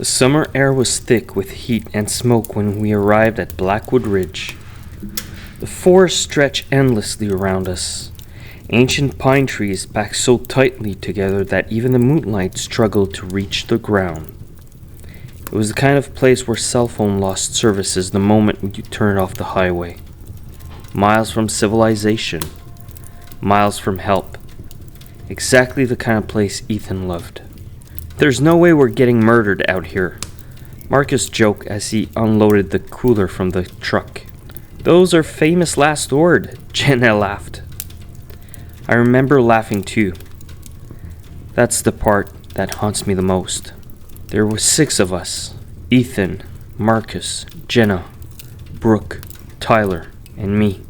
The summer air was thick with heat and smoke when we arrived at Blackwood Ridge. The forest stretched endlessly around us. Ancient pine trees packed so tightly together that even the moonlight struggled to reach the ground. It was the kind of place where cell phone lost services the moment you turned off the highway. Miles from civilization. Miles from help. Exactly the kind of place Ethan loved. There's no way we're getting murdered out here, Marcus joked as he unloaded the cooler from the truck. Those are famous last word, Jenna laughed. I remember laughing too. That's the part that haunts me the most. There were 6 of us. Ethan, Marcus, Jenna, Brooke, Tyler, and me.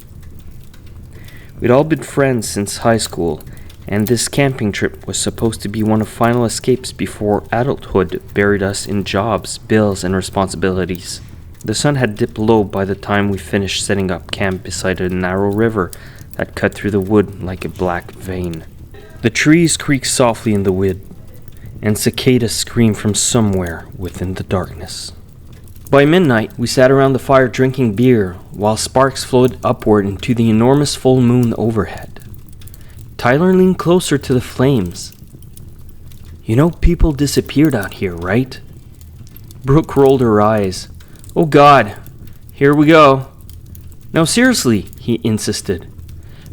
We'd all been friends since high school, and this camping trip was supposed to be one of final escapes before adulthood buried us in jobs, bills, and responsibilities. The sun had dipped low by the time we finished setting up camp beside a narrow river that cut through the wood like a black vein. The trees creaked softly in the wind, and cicadas screamed from somewhere within the darkness. By midnight, we sat around the fire drinking beer while sparks floated upward into the enormous full moon overhead. Tyler leaned closer to the flames. You know people disappeared out here, right? Brooke rolled her eyes. Oh God, here we go. No, seriously, he insisted.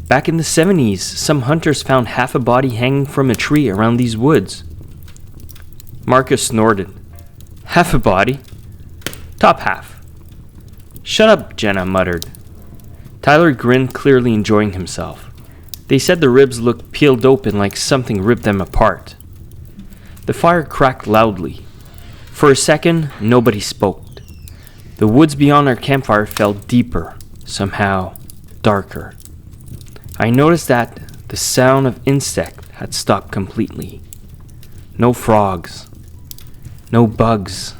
Back in the 70s, some hunters found half a body hanging from a tree around these woods. Marcus snorted. Half a body? Top half. Shut up, Jenna muttered. Tyler grinned, clearly enjoying himself. They said the ribs looked peeled open like something ripped them apart. The fire cracked loudly. For a second, nobody spoke. The woods beyond our campfire felt deeper, somehow darker. I noticed that the sound of insect had stopped completely. No frogs. No bugs.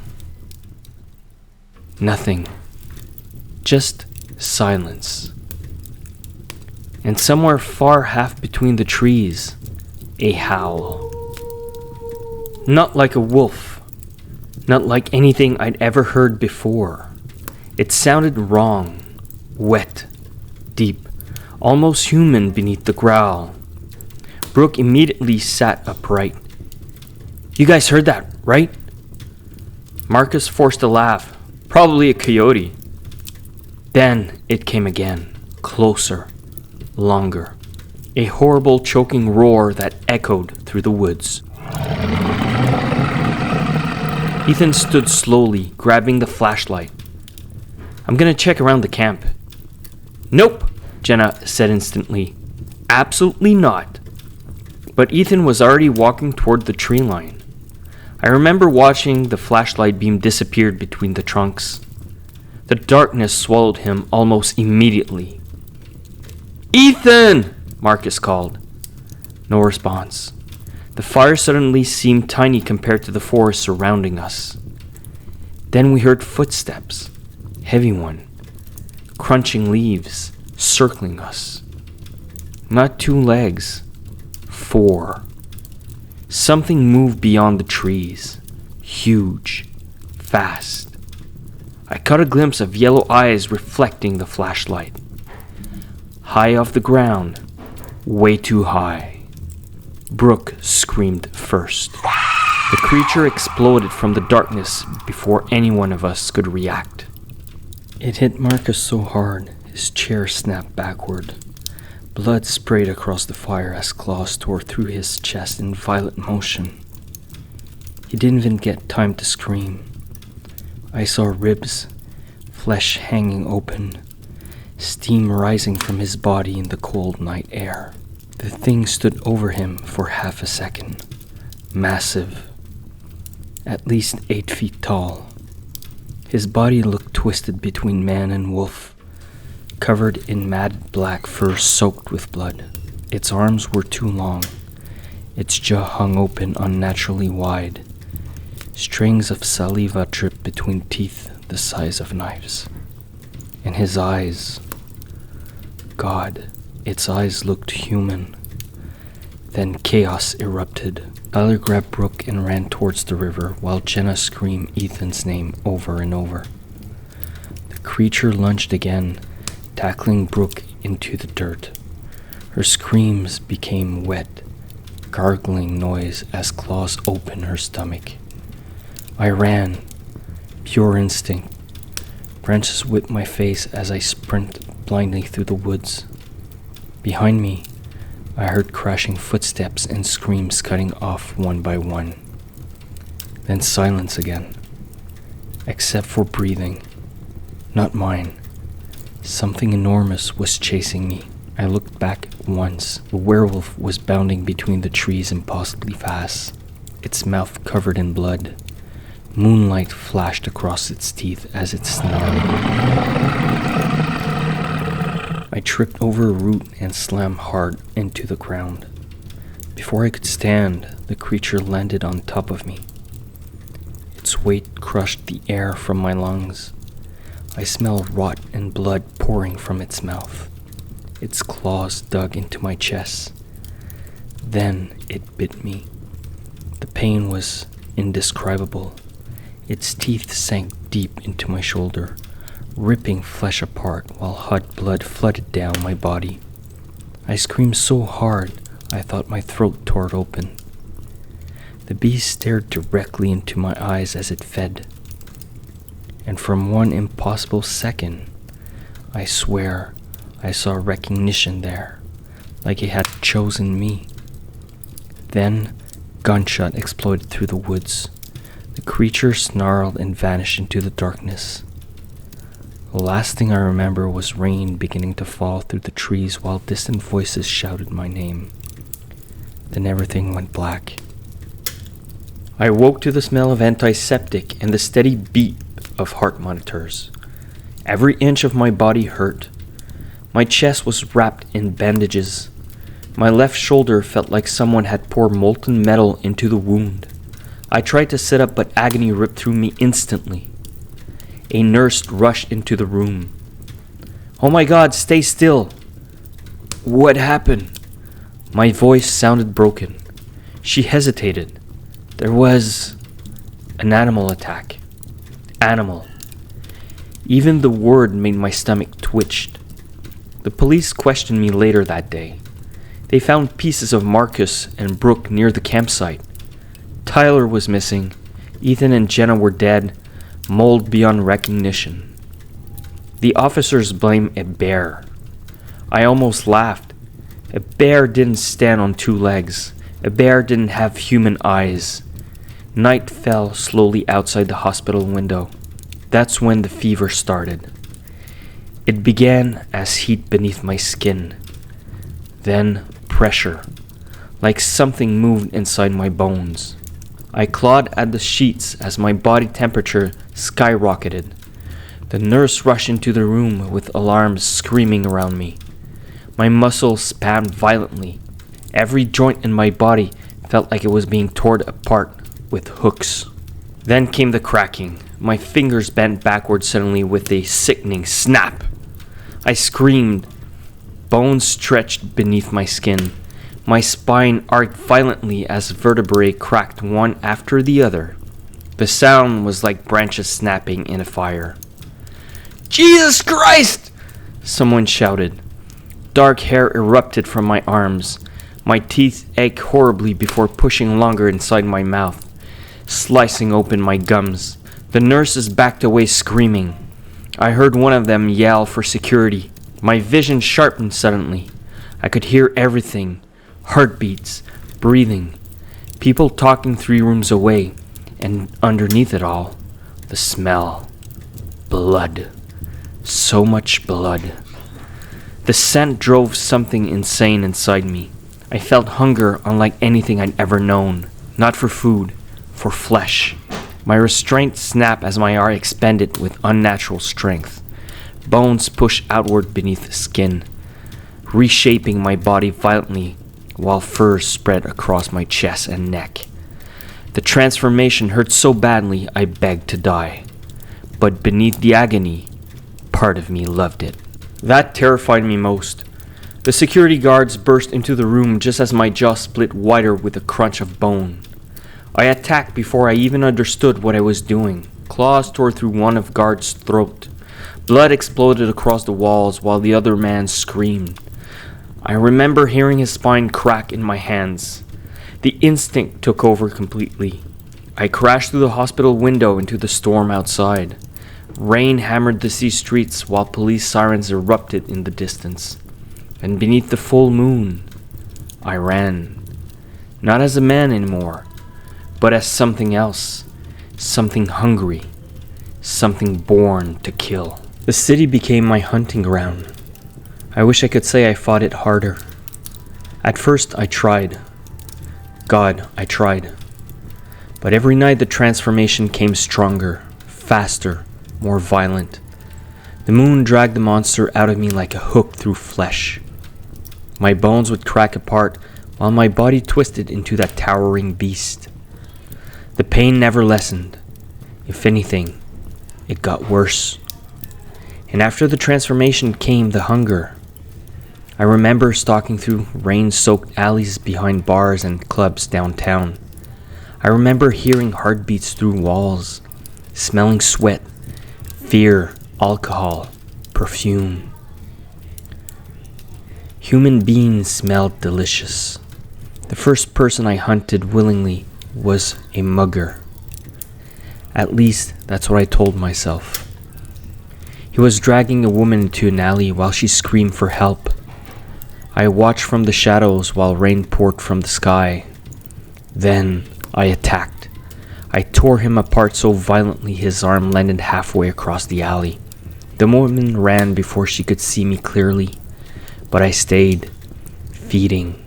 Nothing. Just silence. And somewhere far half between the trees, a howl. Not like a wolf. Not like anything I'd ever heard before. It sounded wrong, wet, deep, almost human beneath the growl. Brooke immediately sat upright. You guys heard that, right? Marcus forced a laugh. Probably a coyote. Then it came again, closer. Longer. A horrible choking roar that echoed through the woods. Ethan stood slowly, grabbing the flashlight. I'm gonna check around the camp. Nope, Jenna said instantly. Absolutely not. But Ethan was already walking toward the tree line. I remember watching the flashlight beam disappear between the trunks. The darkness swallowed him almost immediately. Ethan! Marcus called. No response. The fire suddenly seemed tiny compared to the forest surrounding us. Then we heard footsteps. Heavy one. Crunching leaves, circling us. Not 2 legs. 4. Something moved beyond the trees. Huge. Fast. I caught a glimpse of yellow eyes reflecting the flashlight. High off the ground, way too high. Brooke screamed first. The creature exploded from the darkness before any one of us could react. It hit Marcus so hard, his chair snapped backward. Blood sprayed across the fire as claws tore through his chest in violent motion. He didn't even get time to scream. I saw ribs, flesh hanging open, steam rising from his body in the cold night air. The thing stood over him for half a second. Massive. At least 8 feet tall. His body looked twisted between man and wolf, covered in matted black fur soaked with blood. Its arms were too long. Its jaw hung open unnaturally wide. Strings of saliva dripped between teeth the size of knives. And his eyes... God, its eyes looked human. Then chaos erupted. Tyler grabbed Brooke and ran towards the river while Jenna screamed Ethan's name over and over. The creature lunged again, tackling Brooke into the dirt. Her screams became wet, gargling noise as claws opened her stomach. I ran, pure instinct. Branches whipped my face as I sprinted blindly through the woods. Behind me, I heard crashing footsteps and screams cutting off one by one. Then silence again, except for breathing. Not mine. Something enormous was chasing me. I looked back once. The werewolf was bounding between the trees impossibly fast, its mouth covered in blood. Moonlight flashed across its teeth as it snarled. I tripped over a root and slammed hard into the ground. Before I could stand, the creature landed on top of me. Its weight crushed the air from my lungs. I smelled rot and blood pouring from its mouth. Its claws dug into my chest. Then it bit me. The pain was indescribable. Its teeth sank deep into my shoulder, ripping flesh apart while hot blood flooded down my body. I screamed so hard I thought my throat tore open. The beast stared directly into my eyes as it fed. And from one impossible second, I swear I saw recognition there, like it had chosen me. Then, gunshot exploded through the woods. The creature snarled and vanished into the darkness. The last thing I remember was rain beginning to fall through the trees while distant voices shouted my name. Then everything went black. I woke to the smell of antiseptic and the steady beat of heart monitors. Every inch of my body hurt. My chest was wrapped in bandages. My left shoulder felt like someone had poured molten metal into the wound. I tried to sit up, but agony ripped through me instantly. A nurse rushed into the room. "Oh my God, stay still!" "What happened?" My voice sounded broken. She hesitated. There was an animal attack. Animal. Even the word made my stomach twitch. The police questioned me later that day. They found pieces of Marcus and Brooke near the campsite. Tyler was missing. Ethan and Jenna were dead, mauled beyond recognition. The officers blamed a bear. I almost laughed. A bear didn't stand on two legs. A bear didn't have human eyes. Night fell slowly outside the hospital window. That's when the fever started. It began as heat beneath my skin. Then pressure, like something moved inside my bones. I clawed at the sheets as my body temperature skyrocketed. The nurse rushed into the room with alarms screaming around me. My muscles spasmed violently. Every joint in my body felt like it was being torn apart with hooks. Then came the cracking. My fingers bent backward suddenly with a sickening snap. I screamed. Bones stretched beneath my skin. My spine arced violently as vertebrae cracked one after the other. The sound was like branches snapping in a fire. "Jesus Christ!" someone shouted. Dark hair erupted from my arms. My teeth ached horribly before pushing longer inside my mouth, slicing open my gums. The nurses backed away screaming. I heard one of them yell for security. My vision sharpened suddenly. I could hear everything. Heartbeats, breathing, people talking 3 rooms away, and underneath it all, the smell. Blood. So much blood. The scent drove something insane inside me. I felt hunger unlike anything I'd ever known. Not for food, for flesh. My restraint snapped as my arm expanded with unnatural strength. Bones pushed outward beneath the skin, reshaping my body violently while fur spread across my chest and neck. The transformation hurt so badly I begged to die. But beneath the agony, part of me loved it. That terrified me most. The security guards burst into the room just as my jaw split wider with a crunch of bone. I attacked before I even understood what I was doing. Claws tore through one of guard's throat. Blood exploded across the walls while the other man screamed. I remember hearing his spine crack in my hands. The instinct took over completely. I crashed through the hospital window into the storm outside. Rain hammered the city streets while police sirens erupted in the distance. And beneath the full moon, I ran. Not as a man anymore, but as something else. Something hungry. Something born to kill. The city became my hunting ground. I wish I could say I fought it harder. At first, I tried. God, I tried. But every night the transformation came stronger, faster, more violent. The moon dragged the monster out of me like a hook through flesh. My bones would crack apart while my body twisted into that towering beast. The pain never lessened. If anything, it got worse. And after the transformation came the hunger. I remember stalking through rain-soaked alleys behind bars and clubs downtown. I remember hearing heartbeats through walls, smelling sweat, fear, alcohol, perfume. Human beings smelled delicious. The first person I hunted willingly was a mugger. At least, that's what I told myself. He was dragging a woman into an alley while she screamed for help. I watched from the shadows while rain poured from the sky. Then I attacked. I tore him apart so violently his arm landed halfway across the alley. The woman ran before she could see me clearly, but I stayed, feeding.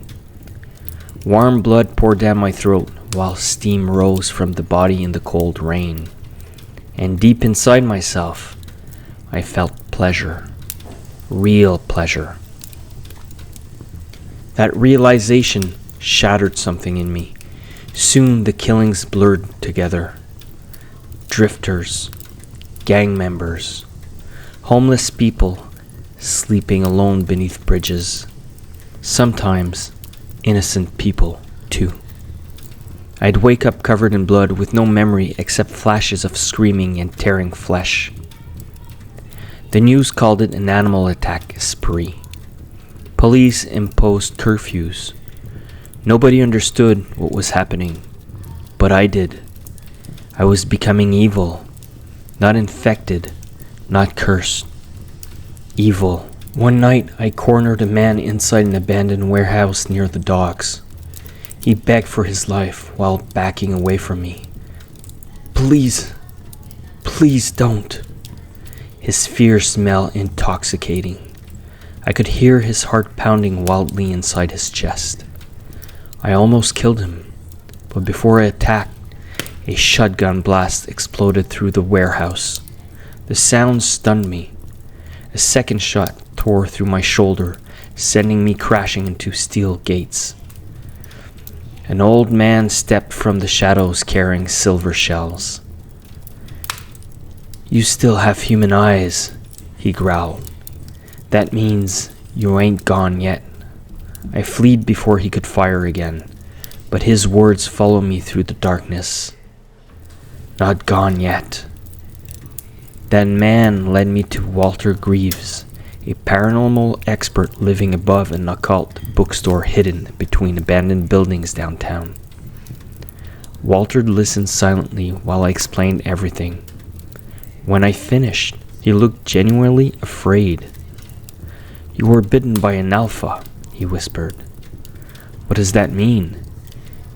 Warm blood poured down my throat while steam rose from the body in the cold rain. And deep inside myself, I felt pleasure. Real pleasure. That realization shattered something in me. Soon the killings blurred together. Drifters, gang members, homeless people sleeping alone beneath bridges. Sometimes innocent people, too. I'd wake up covered in blood with no memory except flashes of screaming and tearing flesh. The news called it an animal attack spree. Police imposed curfews. Nobody understood what was happening, but I did. I was becoming evil, not infected, not cursed. Evil. One night, I cornered a man inside an abandoned warehouse near the docks. He begged for his life while backing away from me. Please, please don't. His fear smelled intoxicating. I could hear his heart pounding wildly inside his chest. I almost killed him, but before I attacked, a shotgun blast exploded through the warehouse. The sound stunned me. A second shot tore through my shoulder, sending me crashing into steel gates. An old man stepped from the shadows carrying silver shells. "You still have human eyes," he growled. "That means you ain't gone yet." I fled before he could fire again, but his words followed me through the darkness. Not gone yet. That man led me to Walter Greaves, a paranormal expert living above an occult bookstore hidden between abandoned buildings downtown. Walter listened silently while I explained everything. When I finished, he looked genuinely afraid. "You were bitten by an alpha," he whispered. "What does that mean?"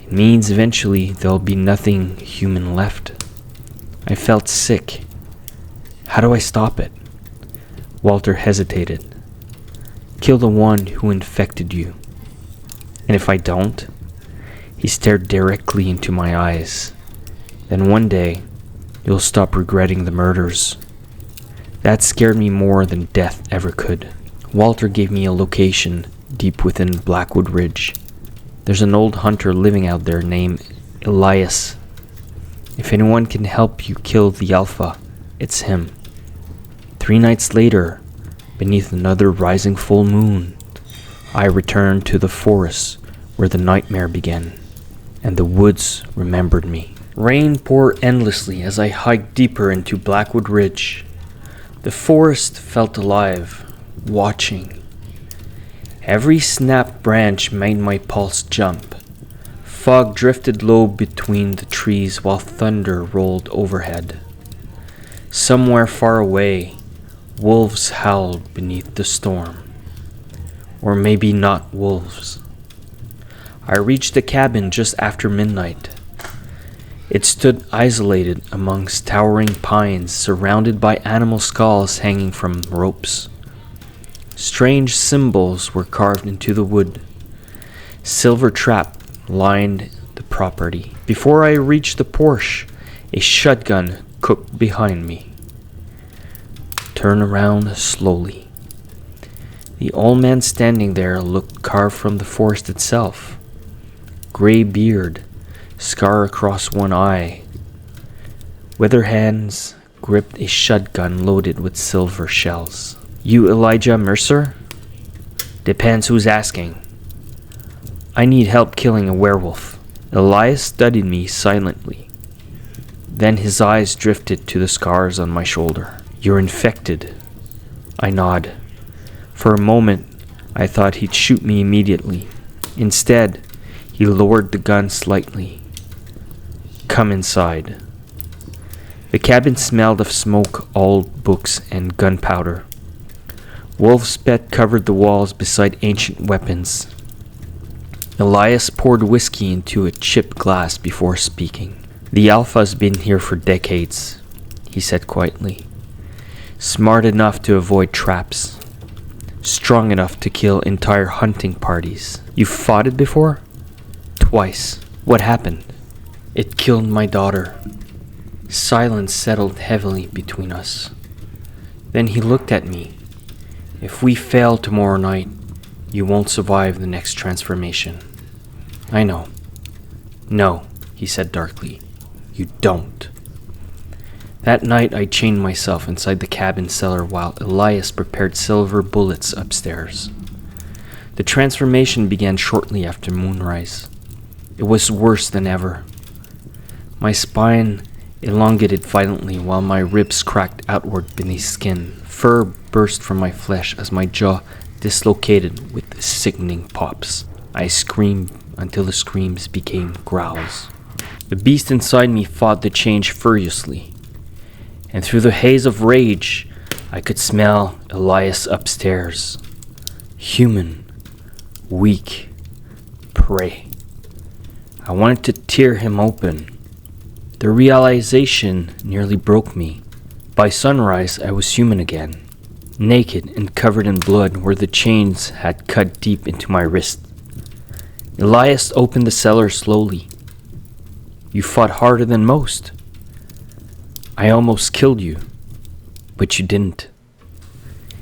"It means eventually there'll be nothing human left." I felt sick. "How do I stop it?" Walter hesitated. "Kill the one who infected you." "And if I don't?" He stared directly into my eyes. "Then one day, you'll stop regretting the murders." That scared me more than death ever could. Walter gave me a location deep within Blackwood Ridge. There's an old hunter living out there named Elias. If anyone can help you kill the Alpha, it's him. 3 nights later, beneath another rising full moon, I returned to the forest where the nightmare began, and the woods remembered me. Rain poured endlessly as I hiked deeper into Blackwood Ridge. The forest felt alive, watching. Every snapped branch made my pulse jump. Fog drifted low between the trees while thunder rolled overhead. Somewhere far away, wolves howled beneath the storm. Or maybe not wolves. I reached the cabin just after midnight. It stood isolated amongst towering pines, surrounded by animal skulls hanging from ropes. Strange symbols were carved into the wood. Silver trap lined the property. Before I reached the porch, a shotgun cooked behind me. Turn around slowly. The old man standing there looked carved from the forest itself. Gray beard, scar across one eye. Withered hands gripped a shotgun loaded with silver shells. You Elijah Mercer? Depends who's asking. I need help killing a werewolf. Elias studied me silently. Then his eyes drifted to the scars on my shoulder. You're infected. I nod. For a moment, I thought he'd shoot me immediately. Instead, he lowered the gun slightly. Come inside. The cabin smelled of smoke, old books, and gunpowder. Wolf spit covered the walls beside ancient weapons. Elias poured whiskey into a chipped glass before speaking. The Alpha's been here for decades, he said quietly. Smart enough to avoid traps. Strong enough to kill entire hunting parties. You fought it before? Twice. What happened? It killed my daughter. Silence settled heavily between us. Then he looked at me. If we fail tomorrow night, you won't survive the next transformation. I know. No, he said darkly. You don't. That night I chained myself inside the cabin cellar while Elias prepared silver bullets upstairs. The transformation began shortly after moonrise. It was worse than ever. My spine elongated violently while my ribs cracked outward beneath skin. Fur burst from my flesh as my jaw dislocated with sickening pops. I screamed until the screams became growls. The beast inside me fought the change furiously. And through the haze of rage, I could smell Elias upstairs. Human, weak, prey. I wanted to tear him open. The realization nearly broke me. By sunrise, I was human again, naked and covered in blood where the chains had cut deep into my wrist. Elias opened the cellar slowly. You fought harder than most. I almost killed you, but you didn't.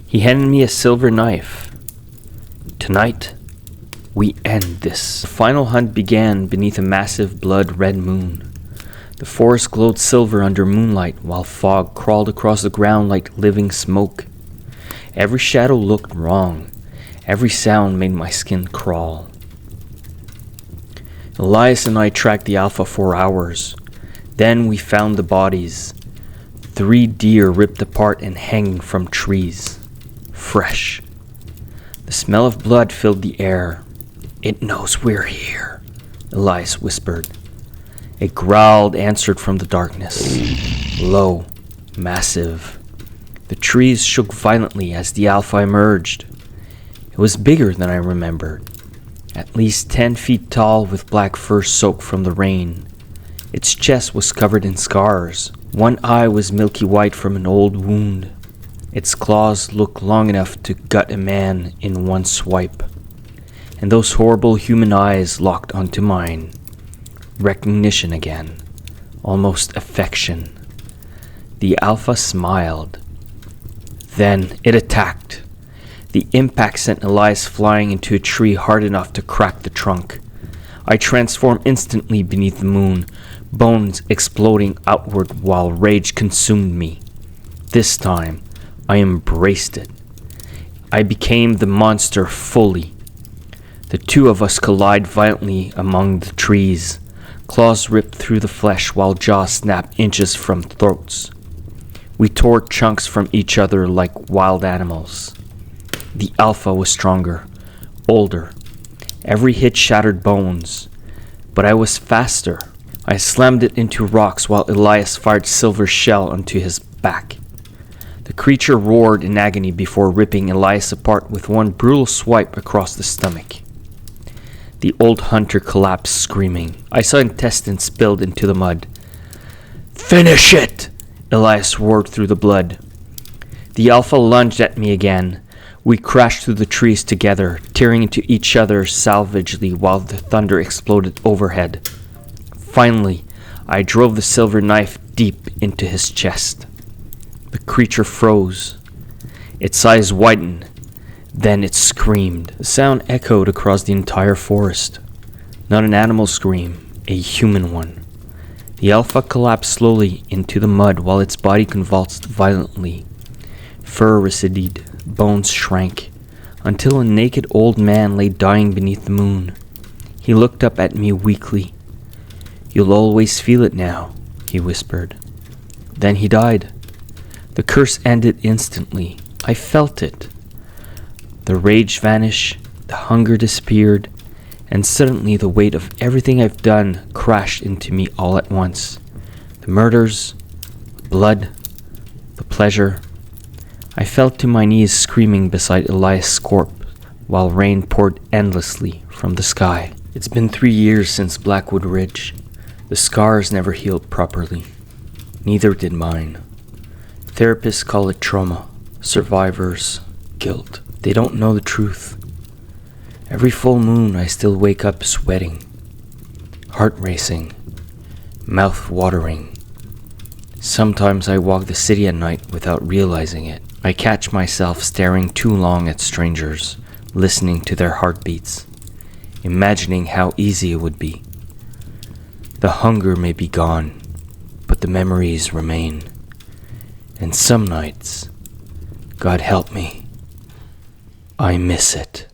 He handed me a silver knife. Tonight, we end this. The final hunt began beneath a massive blood-red moon. The forest glowed silver under moonlight while fog crawled across the ground like living smoke. Every shadow looked wrong. Every sound made my skin crawl. Elias and I tracked the Alpha for hours. Then we found the bodies. 3 deer ripped apart and hanging from trees. Fresh. The smell of blood filled the air. It knows we're here, Elias whispered. A growl answered from the darkness. Low, massive. The trees shook violently as the Alpha emerged. It was bigger than I remembered. At least 10 feet tall with black fur soaked from the rain. Its chest was covered in scars. One eye was milky white from an old wound. Its claws looked long enough to gut a man in one swipe. And those horrible human eyes locked onto mine. Recognition again. Almost affection. The Alpha smiled. Then it attacked. The impact sent Elias flying into a tree hard enough to crack the trunk. I transformed instantly beneath the moon, bones exploding outward while rage consumed me. This time, I embraced it. I became the monster fully, The two of us collide violently among the trees. Claws rip through the flesh while jaws snap inches from throats. We tore chunks from each other like wild animals. The alpha was stronger, older. Every hit shattered bones. But I was faster. I slammed it into rocks while Elias fired silver shell onto his back. The creature roared in agony before ripping Elias apart with one brutal swipe across the stomach. The old hunter collapsed screaming. I saw intestines spilled into the mud. "Finish it!" Elias roared through the blood. The alpha lunged at me again. We crashed through the trees together, tearing into each other savagely while the thunder exploded overhead. Finally, I drove the silver knife deep into his chest. The creature froze. Its eyes widened. Then it screamed. The sound echoed across the entire forest. Not an animal scream, a human one. The alpha collapsed slowly into the mud while its body convulsed violently. Fur receded, bones shrank, until a naked old man lay dying beneath the moon. He looked up at me weakly. "You'll always feel it now," he whispered. Then he died. The curse ended instantly. I felt it. The rage vanished, the hunger disappeared, and suddenly the weight of everything I've done crashed into me all at once. The murders, the blood, the pleasure. I fell to my knees screaming beside Elias' corpse while rain poured endlessly from the sky. It's been 3 years since Blackwood Ridge. The scars never healed properly. Neither did mine. Therapists call it trauma. Survivors, guilt. They don't know the truth. Every full moon I still wake up sweating, heart racing, mouth watering. Sometimes I walk the city at night without realizing it. I catch myself staring too long at strangers, listening to their heartbeats, imagining how easy it would be. The hunger may be gone, but the memories remain. And some nights, God help me, I miss it.